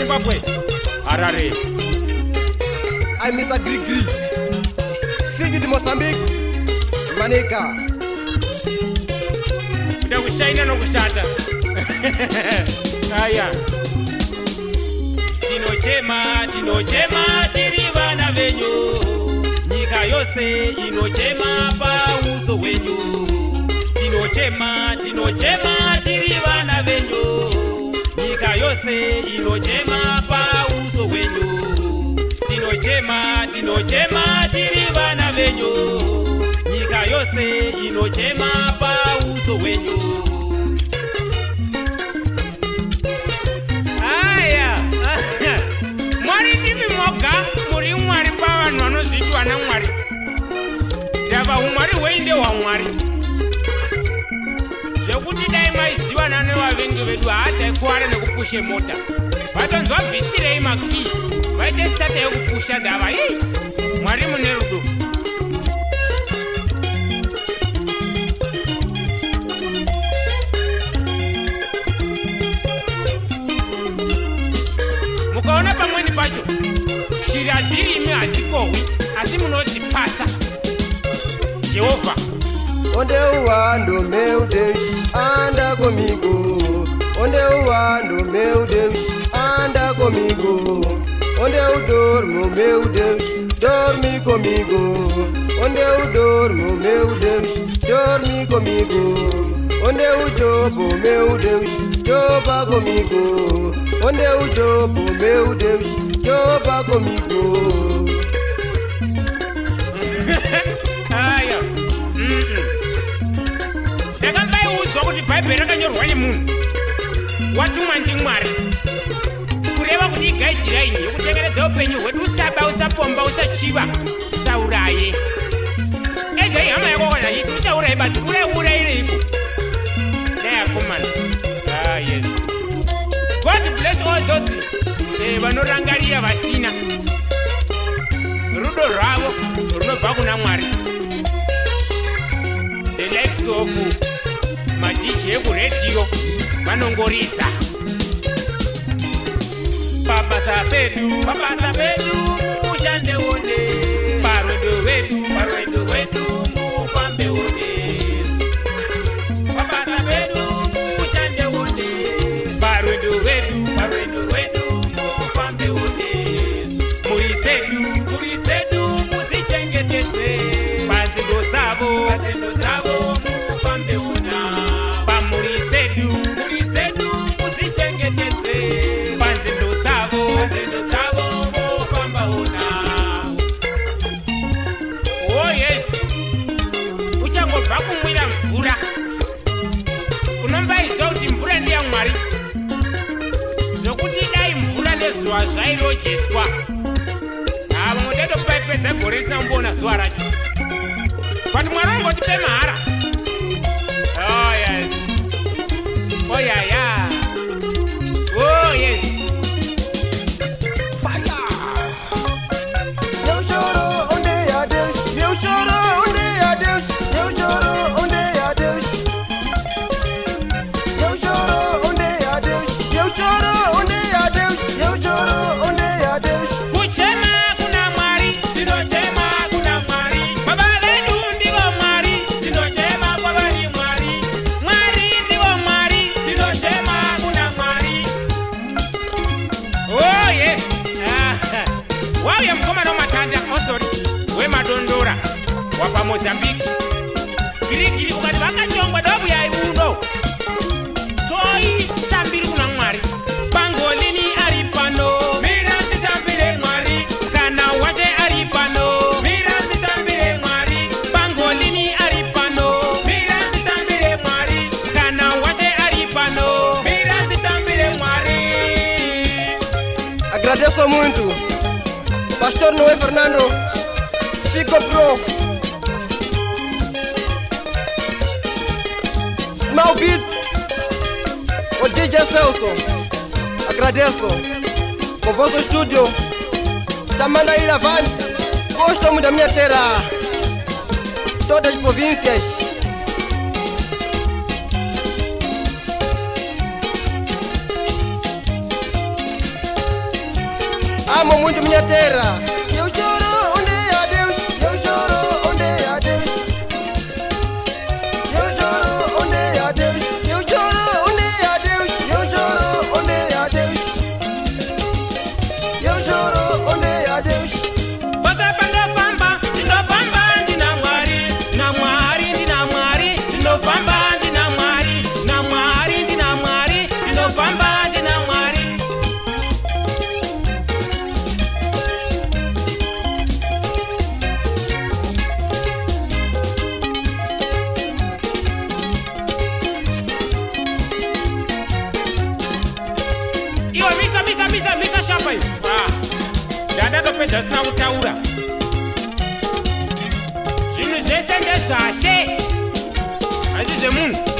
Zimbabwe, Harare. I'm Mr. Grigri. Figi di Mozambique, Maneka. Ndakushaina nokushata. Aya. Tinochema tiri vana venyu. Nyika yose inochema pauso wenyu. Tinochema tiri vana venyu. Nyika yose inochema pauso wenyu. Tinochema tiri vana venyu. Nyika yose inochema pauso wenyu. Aya. Mwari ndimi moga muri mwari pavanhu vanozvitwa naMwari. Ndava umwari hweinde hwaMwari. Zvekuti dai maiziva nevavengi vedu haataikuwara nekupushe mota. Vatonzwa bvisirei makii. Vaite stata yekupusha ndava. Mwari mune rudo. Mukaona pamweni pacho shiri hadziri imi hadzikohwi asi munozvipasa Jehovha. Onde uwando meu Deus, anda comigo. Onde eu ando, meu Deus, anda comigo. Onde eu dormo, meu Deus, dorme comigo. Onde eu dormo, meu Deus, dorme comigo. Onde eu jogo, meu Deus, joga comigo. Onde eu jogo, meu Deus, joga comigo. Aya. Ndakambayiudzwa kuti bhaibheri rakanyorwa nemunhu watumwa ndiMwari kureva kuti igaidhiraini yekuchengetedza upenyu hwedu. Usaba, usapomba, usachiva, usauraye. Ega ihama yako kana isi usauraye basi urayireiko. Neyakomana. Yes. God bless all those vanorangarira vasina. Rudo rwavo runobva kuna Mwari. The likes of madj ekuredio vanongoridza. Pabasa pedu mushande one. Parwendo rwedu mufambe one. Pabasa pedu mushande one. Parwendo rwedu mufambe one. Muri tedu muzichengetedze. Panzendo dzavo mufambe ona. Pamuri tedu muzichengetedze. Panzendo dzavo mufamba ona. Oh yes. Uchangobva kumwira mvura unombaziva kuti mvura ndiyaMwari. Zvokuti dai mvura nezuva zvairojeswa vamwe tatopedza gore risina kumboona zuva racho. But Mwari angotipe mahara. Oh yes. Oh yeah. Oh yes. Fire! Eu choro onde há Deus, eu choro onde há Deus, eu choro onde há Deus. Eu choro onde há Deus, eu choro onde há Deus, eu choro onde há Deus. Kuchema kuna Mwari, tinochema kuna Mwari. Baba vedu ndivo Mwari, tinochema kwa vari Mwari. Mwari ndivo Mwari, tinochema kuna Mwari. Oh yes. Wauya mukomana wamatanda osori wemadondora wapa Mozambique. Girigiri ukati vakachongwa ndobuyai uno. Toisa mbiri kuna Mwari. Pangolini ari pano. Mira nditambire Mwari. Kana washe ari pano. Mira nditambire Mwari. Pangolini ari pano. Mira nditambire Mwari. Kana washe ari pano. Mira nditambire Mwari. Agradeço muito, Pastor Noé Fernando, Fico Pro, Small Beats, o DJ Celso. Agradeço o vosso estúdio, Tamanda Iravante. Gosto muito da minha terra, todas as províncias. amo muito minha terra. Eu choro onde há Deus, eu choro onde há Deus. Eu choro onde há Deus, eu choro onde há Deus, eu choro onde há Deus. Eu choro onde há Deus. Bota para famba, dina famba, dina mwari, na mwari, dina mwari, dina famba, dina mwari, na mwari, dina mwari, dina famba, dina mwari. Iwe misa shapa hiyo. Dada topedza sina kutaura. Zvinhu zvese ndezvashe. Asi zvemunhu.